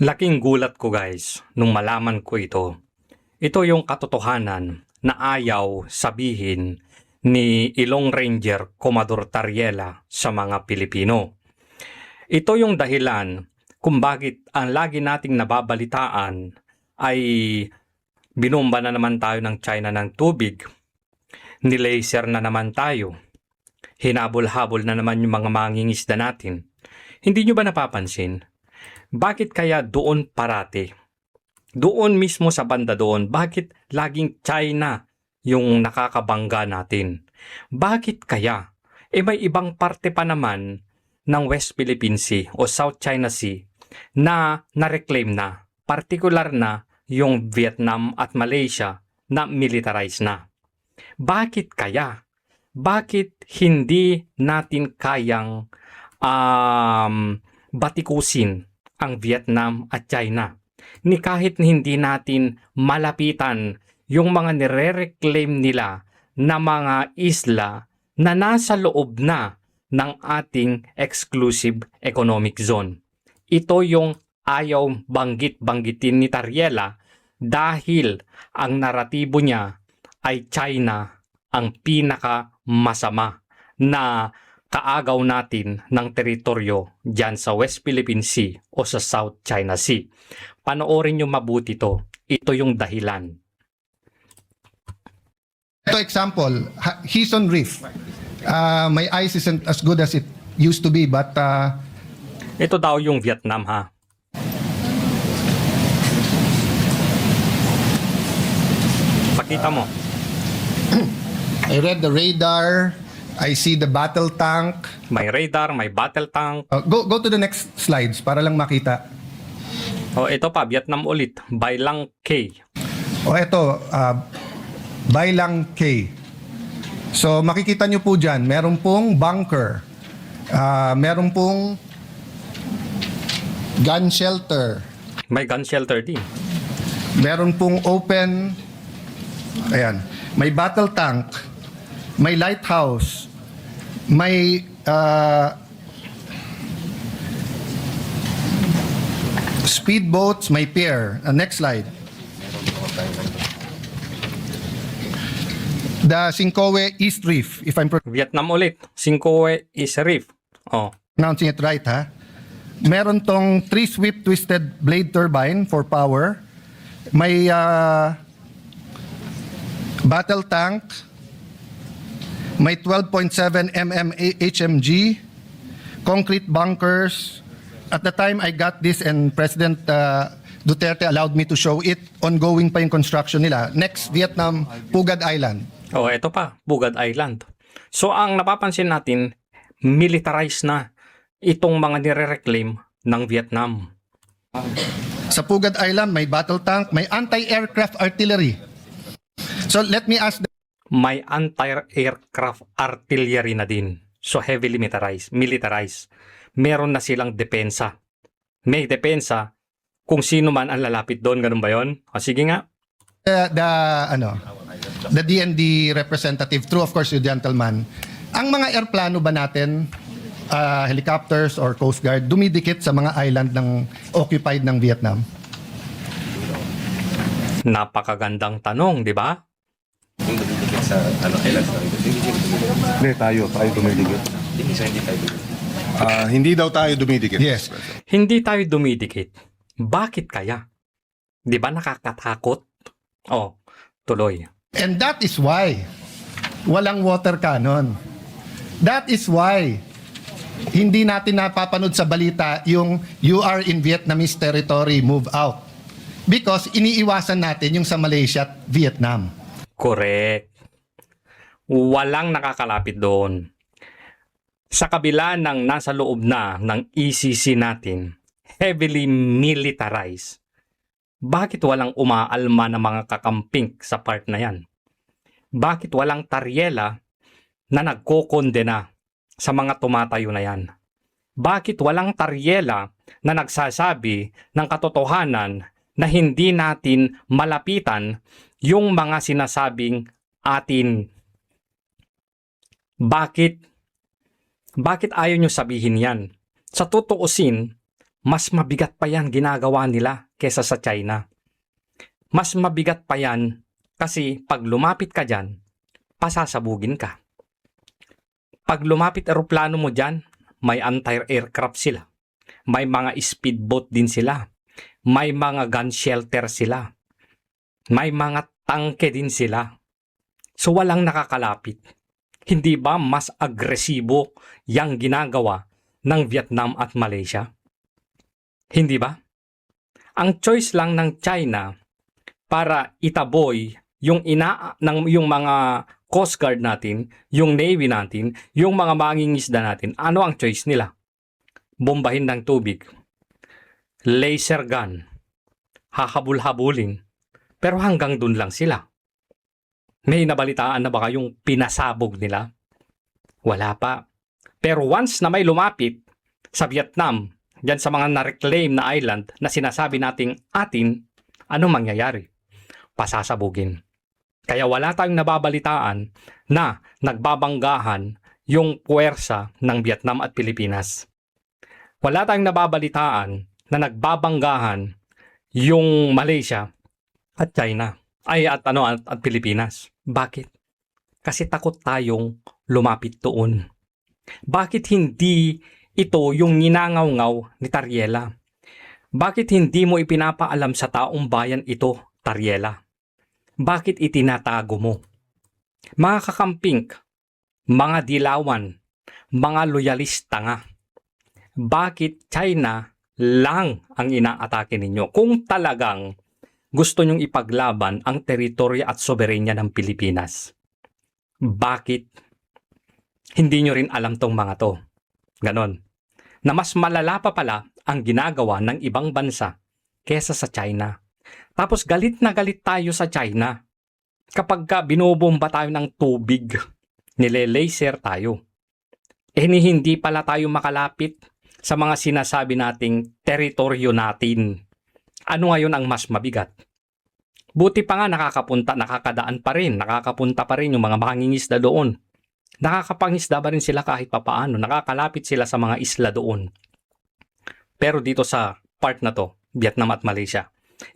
Laking gulat ko guys nung malaman ko ito. Ito yung katotohanan na ayaw sabihin ni Ilong Ranger Commodore Tariela sa mga Pilipino. Ito yung dahilan kung bakit ang lagi nating nababalitaan ay binomba na naman tayo ng China ng tubig, nilaser na naman tayo, hinabol-habol na naman yung mga mangingisda natin. Hindi nyo ba napapansin? Bakit kaya doon parati? Doon mismo sa banda doon, bakit laging China yung nakakabangga natin? Bakit kaya? May ibang parte pa naman ng West Philippine Sea o South China Sea na na-reclaim na. Partikular na yung Vietnam at Malaysia na militarized na. Bakit kaya? Bakit hindi natin kayang batikusin ang Vietnam at China? Ni kahit hindi natin malapitan yung mga nire-reclaim nila na mga isla na nasa loob na ng ating exclusive economic zone. Ito yung ayaw banggit-banggitin ni Tariela dahil ang naratibo niya ay China ang pinaka masama na kaagaw natin ng teritoryo dyan sa West Philippine Sea o sa South China Sea. Panoorin nyo mabuti to. Ito yung dahilan. Ito example, Hison Reef. My eyes isn't as good as it used to be, but Ito daw yung Vietnam ha. Pakita mo. I read the radar. I see the battle tank. May radar, may battle tank. Go to the next slides para lang makita. O ito pa, Vietnam ulit. Bailang K. Ito, Bailang K. So makikita nyo po dyan, meron pong bunker. Meron pong gun shelter. May gun shelter din. Meron pong open, ayan, may battle tank, may lighthouse, may speedboats, may pier. Next slide. The Sincoe East Reef, if I'm Vietnam ulit. Sincoe is Reef. Oh. pronouncing it right, ha? Meron tong 3-sweep twisted blade turbine for power. May battle tank. May 12.7 mm HMG. Concrete bunkers. At the time I got this and President Duterte allowed me to show it, ongoing pa yung construction nila. Next, Vietnam, Pugad Island. Oh, ito pa, Pugad Island. So ang napapansin natin, militarized na itong mga nire-reclaim ng Vietnam. Sa Pugad Island, may battle tank, may anti-aircraft artillery. So let me ask May anti-aircraft artillery na din. So heavily militarized. Meron na silang depensa. May depensa kung sino man ang lalapit doon. Ganun ba yun? O sige nga. the DND representative, through of course yung gentleman, ang mga airplano ba natin, helicopters or Coast Guard, dumidikit sa mga island ng occupied ng Vietnam? Napakagandang tanong, di ba? Yung dumidikit sa island ng Hindi, tayo dumidikit. Hindi daw tayo dumidikit. Yes. Hindi tayo dumidikit. Bakit kaya? Di ba nakakatakot? Oh, tuloy. And that is why walang water cannon. That is why hindi natin napapanood sa balita yung "you are in Vietnamese territory, move out." Because iniiwasan natin yung sa Malaysia at Vietnam. Correct. Walang nakakalapit doon. Sa kabila ng nasa loob na ng ECC natin, heavily militarized, bakit walang umaalma na mga kakamping sa part na yan? Bakit walang Tariela na nagkokondena sa mga tumatayo na yan? Bakit walang Tariela na nagsasabi ng katotohanan na hindi natin malapitan yung mga sinasabing atin? Bakit ayaw nyo sabihin yan? Sa tutuusin, mas mabigat pa yan ginagawa nila kesa sa China. Mas mabigat pa yan kasi pag lumapit ka dyan, pasasabugin ka. Pag lumapit eroplano mo dyan, may anti-aircraft sila. May mga speedboat din sila. May mga gun shelter sila. May mga tangke din sila. So walang nakakalapit. Hindi ba mas agresibo yang ginagawa ng Vietnam at Malaysia? Hindi ba? Ang choice lang ng China para itaboy yung yung mga Coast Guard natin, yung Navy natin, yung mga mangingisda natin, ano ang choice nila? Bombahin ng tubig, laser gun, hahabol-habulin, pero hanggang dun lang sila. May nabalitaan na ba kayong pinasabog nila? Wala pa. Pero once na may lumapit sa Vietnam, dyan sa mga na-reclaim na island na sinasabi nating atin, ano mangyayari? Pasasabugin. Kaya wala tayong nababalitaan na nagbabanggahan yung puwersa ng Vietnam at Pilipinas. Wala tayong nababalitaan na nagbabanggahan yung Malaysia at China at Pilipinas. Bakit? Kasi takot tayong lumapit doon. Bakit hindi ito yung ninangaw-ngaw ni Tariela? Bakit hindi mo ipinapaalam sa taong bayan ito, Tariela? Bakit itinatago mo? Mga kakamping, mga dilawan, mga loyalista nga. Bakit China lang ang inaatake ninyo kung talagang gusto nyong ipaglaban ang teritoryo at soberenya ng Pilipinas? Bakit hindi nyo rin alam tong mga to? Ganon. Na mas malala pa pala ang ginagawa ng ibang bansa kesa sa China. Tapos galit na galit tayo sa China kapag binobomba tayo ng tubig, nile-laser tayo. Hindi pala tayo makalapit sa mga sinasabi nating teritoryo natin. Ano ngayon ang mas mabigat? Buti pa nga nakakapunta pa rin yung mga mangingisda doon. Nakakapangisda pa rin sila kahit papaano, nakakalapit sila sa mga isla doon. Pero dito sa part na to, Vietnam at Malaysia,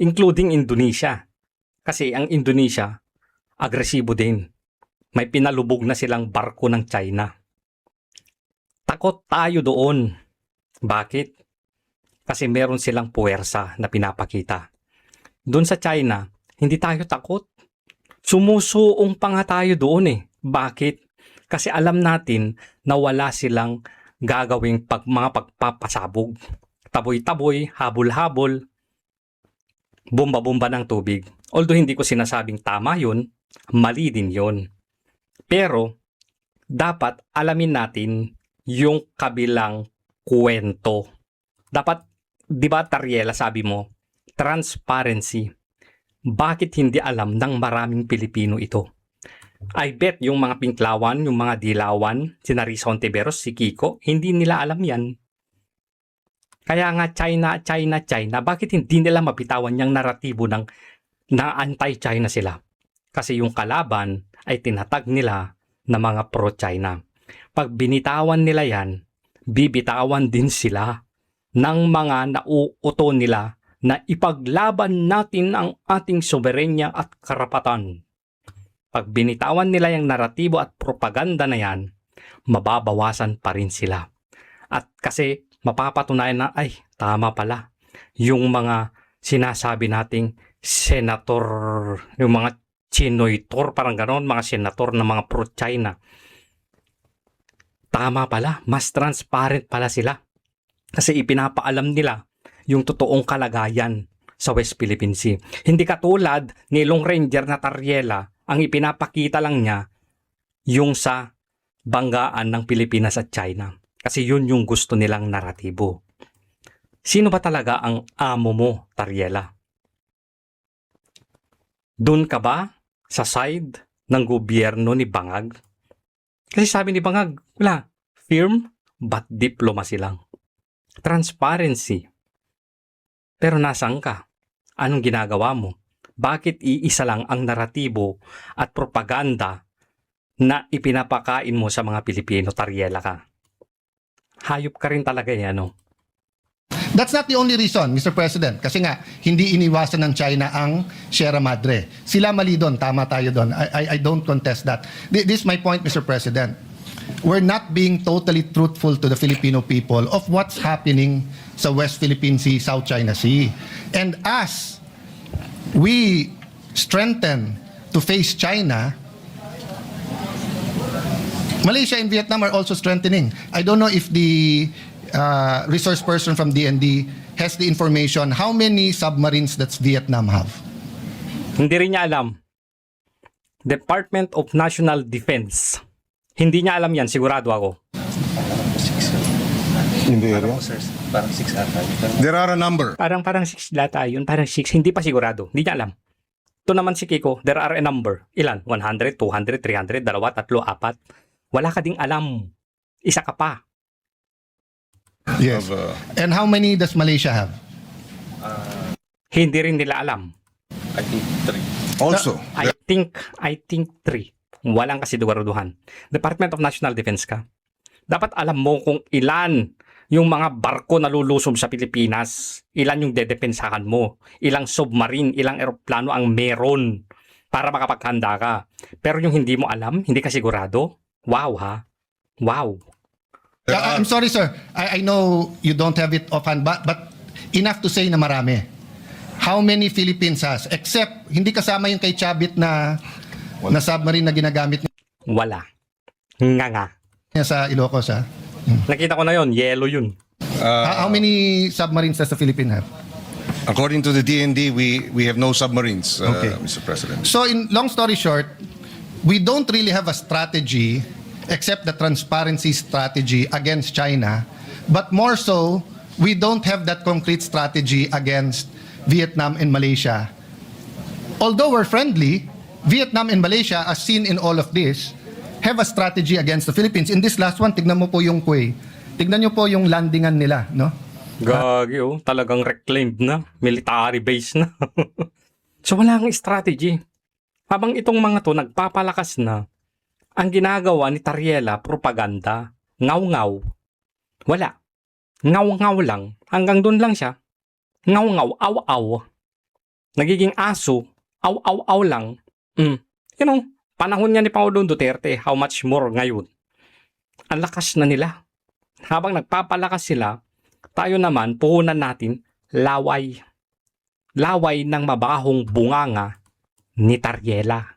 including Indonesia. Kasi ang Indonesia, agresibo din. May pinalubog na silang barko ng China. Takot tayo doon. Bakit? Kasi meron silang puwersa na pinapakita. Doon sa China, hindi tayo takot. Sumusuong pa nga tayo doon eh. Bakit? Kasi alam natin na wala silang gagawing mga pagpapasabog. Taboy-taboy, habol-habol, bomba-bomba ng tubig. Although hindi ko sinasabing tama yun, mali din yun. Pero, dapat alamin natin yung kabilang kwento. Dapat, di ba Tariela sabi mo, transparency. Bakit hindi alam ng maraming Pilipino ito? I bet yung mga Pinklawan, yung mga Dilawan, si Narisa Ontiveros, si Kiko, hindi nila alam yan. Kaya nga China, bakit hindi nila mapitawan yung naratibo na anti-China sila? Kasi yung kalaban ay tinatag nila na mga pro-China. Pag binitawan nila yan, bibitawan din sila ng mga nauuto nila na ipaglaban natin ang ating soberenya at karapatan. Pag binitawan nila yung naratibo at propaganda na yan, mababawasan pa rin sila. At kasi mapapatunayan na, ay, tama pala. Yung mga sinasabi nating senator, yung mga chinoitor, parang ganon, mga senator na mga pro-China. Tama pala, mas transparent pala sila. Kasi ipinapaalam nila yung totoong kalagayan sa West Philippine Sea. Hindi katulad ni Long Ranger na Tariela, ang ipinapakita lang niya yung sa banggaan ng Pilipinas at China. Kasi yun yung gusto nilang naratibo. Sino ba talaga ang amo mo, Tariela? Doon ka ba sa side ng gobyerno ni Bangag? Kasi sabi ni Bangag, wala, firm but diplomacy lang. Transparency. Pero nasaan ka? Anong ginagawa mo? Bakit iisa lang ang naratibo at propaganda na ipinapakain mo sa mga Pilipino, Tariela ka? Hayop ka rin talaga yan, no? That's not the only reason, Mr. President. Kasi nga, hindi iniwasan ng China ang Sierra Madre. Sila mali doon, tama tayo doon. I don't contest that. This is my point, Mr. President. We're not being totally truthful to the Filipino people of what's happening sa West Philippine Sea, South China Sea. And as we strengthen to face China, Malaysia and Vietnam are also strengthening. I don't know if the resource person from DND has the information how many submarines does Vietnam have. Hindi rin niya alam. Department of National Defense. Hindi niya alam yan, sigurado ako. 6. In the area? Sir, parang 6 ata. There are a number. Parang 6 data yun, parang 6. Hindi pa sigurado, hindi niya alam. Ito naman si Kiko, there are a number. Ilan? 100, 200, 300, 2, 3, 4. Wala ka ding alam. Isa ka pa. Yes. And how many does Malaysia have? Hindi rin nila alam. I think 3. Also, I think 3. Walang kasiguraduhan. Department of National Defense ka. Dapat alam mo kung ilan yung mga barko na lulusob sa Pilipinas. Ilan yung dedepensahan mo. Ilang submarine, ilang eroplano ang meron para makapaghanda ka. Pero yung hindi mo alam, hindi ka sigurado. Wow ha? Wow. I'm sorry, sir. I know you don't have it offhand, but enough to say na marami. How many Philippines has? Except, hindi kasama yung kay Chabit na submarine na ginagamit Wala. Nga. niya sa Ilocos, ha? Nakita ko na yon, yellow yun. How many submarines does the Philippines have? according to the DND, we have no submarines, Okay. Mr. President. So, in long story short, we don't really have a strategy except the transparency strategy against China, but more so, we don't have that concrete strategy against Vietnam and Malaysia. Although we're friendly, Vietnam and Malaysia, as seen in all of this, have a strategy against the Philippines. In this last one, tignan mo po yung Quay. Tignan nyo po yung landingan nila, no? Gagi, oh. Talagang reclaimed na. Military base na. So wala kang strategy. Habang itong mga to nagpapalakas na, ang ginagawa ni Tariela, propaganda, ngaw-ngaw. Wala. Ngaw-ngaw lang. Hanggang doon lang siya. Ngaw-ngaw, aw-aw. Nagiging aso, aw-aw-aw lang. You know, panahon niya ni Pangulong Duterte, how much more ngayon. Ang lakas na nila. Habang nagpapalakas sila, tayo naman, puhunan natin, laway. Laway ng mabahong bunganga ni Tariela.